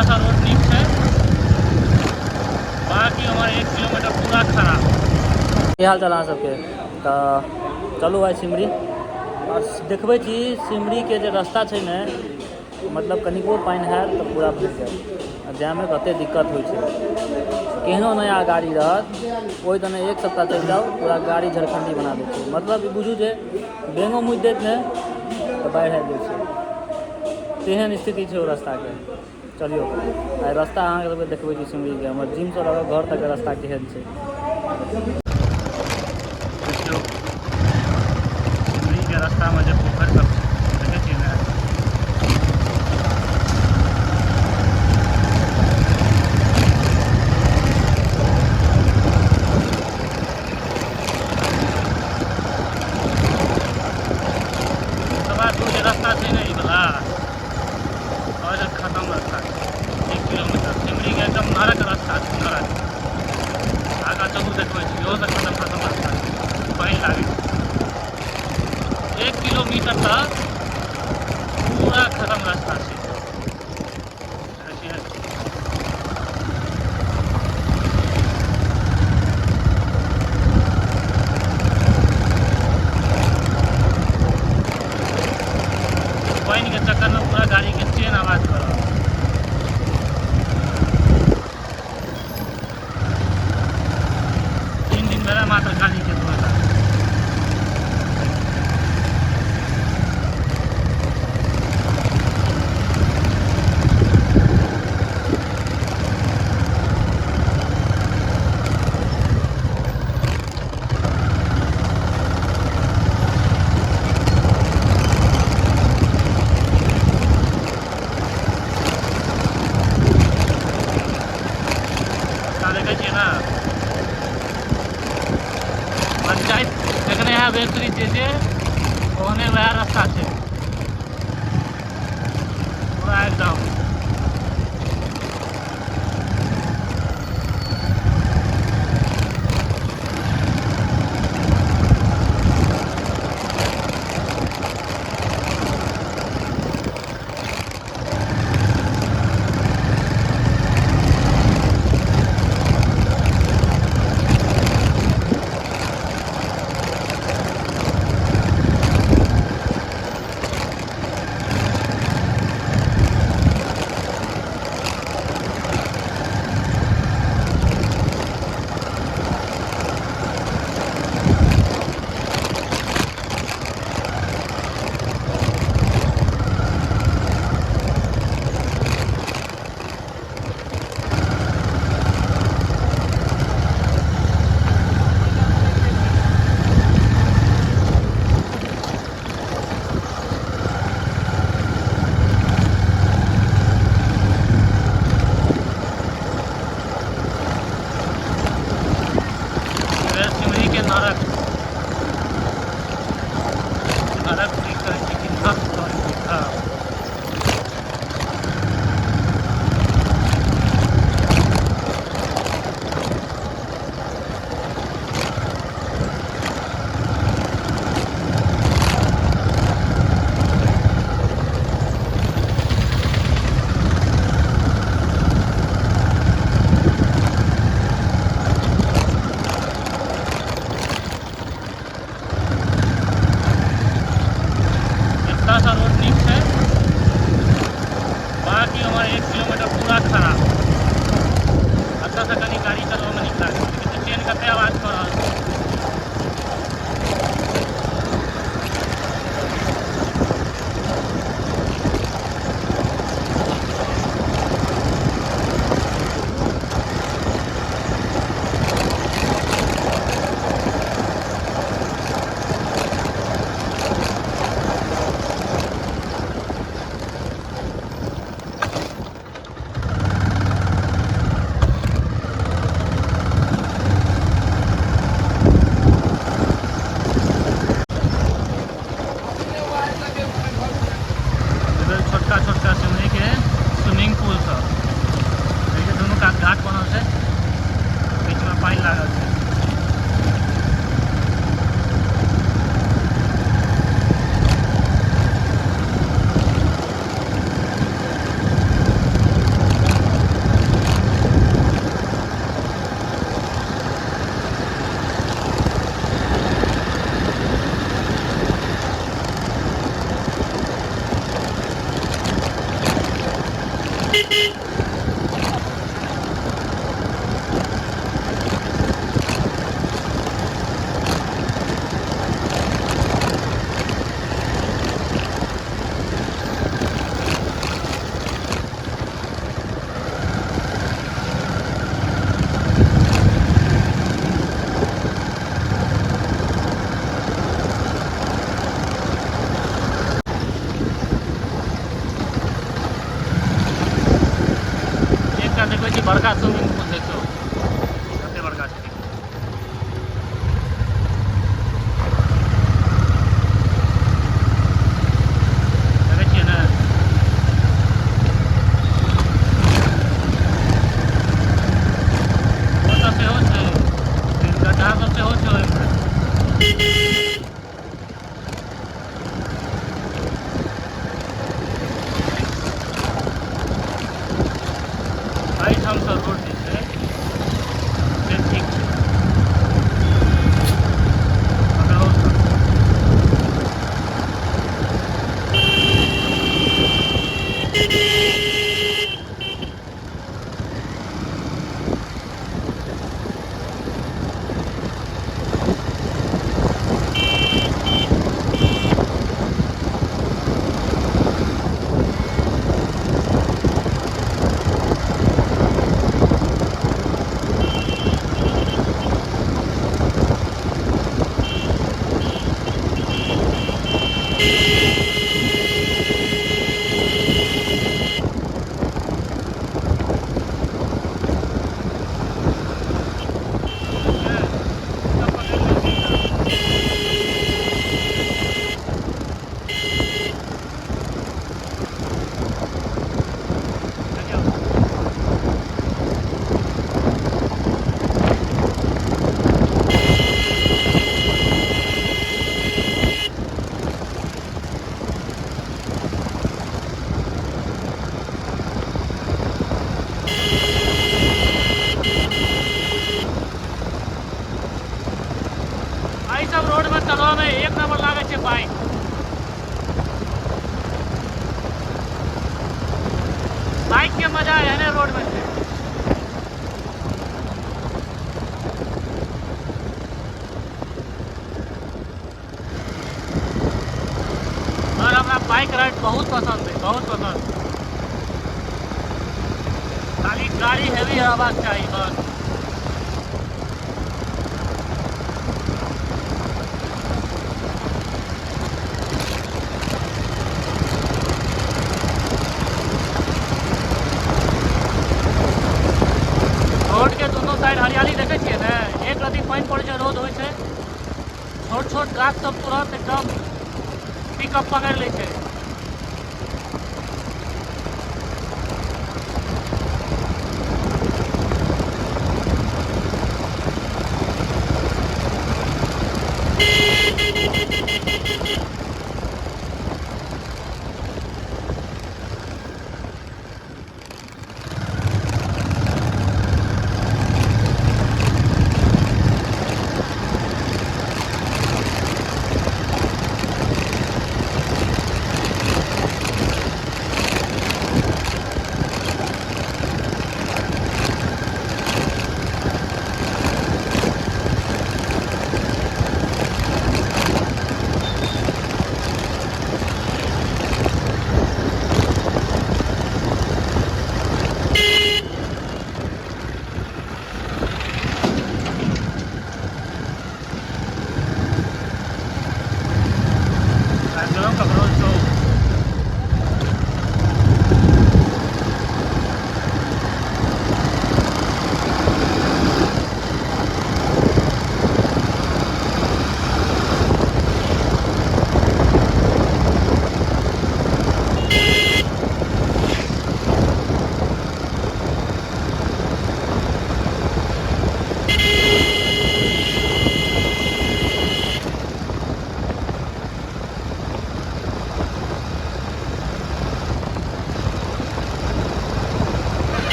थोड़ा सा रोड नीक है, बाकी हमारे 1 किलोमीटर पूरा खराब। की हाल चाल अहाँ सबके? तऽ चलू आइ सिमरी और देखबै छी सिमरी के जे रास्ता छै ने, मतलब कनिको पानि हैत तऽ पूरा भरि जायत। जायमे कतेक दिक्कत होइ छै। केहनो नया गाड़ी रहत ओहि दने एक सप्ताह चलि जाउ पूरा गाड़ी झरखंडी बना दै छै। मतलब ई बुझू जे बेंगो मुति देत ने तऽ बाढ़ि आबि जाइ छै, तेहन स्थिति छै ओ रास्ताके। चलियौ आइ रास्ता अहाँके देखबै छी सिमरीके। हमर जिमसँ लऽ कऽ घर तकके रास्ता केहन छै देखियौ। सिमरीके रास्तामे जे पोखरि सब छै देखै छियै ने, जे रास्ता छै ने ई वाला और खत्म रास्ता छै। 1 किलोमीटर सिमरीके एकदम नरक रास्ता छै, नरक। आगाँ चलू देखबै छी, इहो से खत्म रास्ता छै, पानि लागै छै। 1 किलोमीटर तक पूरा खत्म रास्ता छै। पानि के चक्कर में पूरा गाड़ी के चेन आवाज कर रहा है। 3 दिन मेरा मात्र गाड़ी के धोएला। देखै छियै ना, पंचायत जखने यहाँ बेहतरी छै जे ओहने वएह रास्ता छै पूरा एकदम। सिमरी के नरक नरक नहीं करै छै कि नरक करै छै। थोड़ा सा रोड नीक है, बाकी हमारे 1 किलोमीटर पूरा खराब। अच्छा से कहीं गाड़ी चलबे में नीक लागै छै, लेकिन ट्रेन कते आवाज कर रहल छै। एकटा देखबै छी बड़का स्विमिंग पूल देखियौ कते बड़का छै देखै छियै ने ओतऽ सेहो छै गड्ढा सब सेहो छै ओहिमे एहिठाम सँ रोड जे छै से ठीक छै पकड़ो एहि सब रोड में चलबऽ में एक नंबर लागै छै बाइक बाइक के मजा एहने रोड में छै और हमरा बाइक राइड बहुत पसंद है बहुत पसंद खाली गाड़ी हेवी रहबाक चाही बस रोड के दोनों साइड हरियाली देखे छियै ने एक रत्ती पानि पड़ै छै रोड होइ छै छोट छोट गाछ सब तुरंत एकदम पिकअप पकड़ि लै छै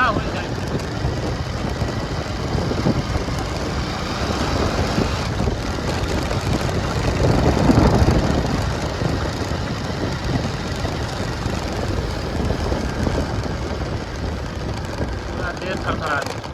खड़ा हो जाए। पूरा देश थरथरा गया।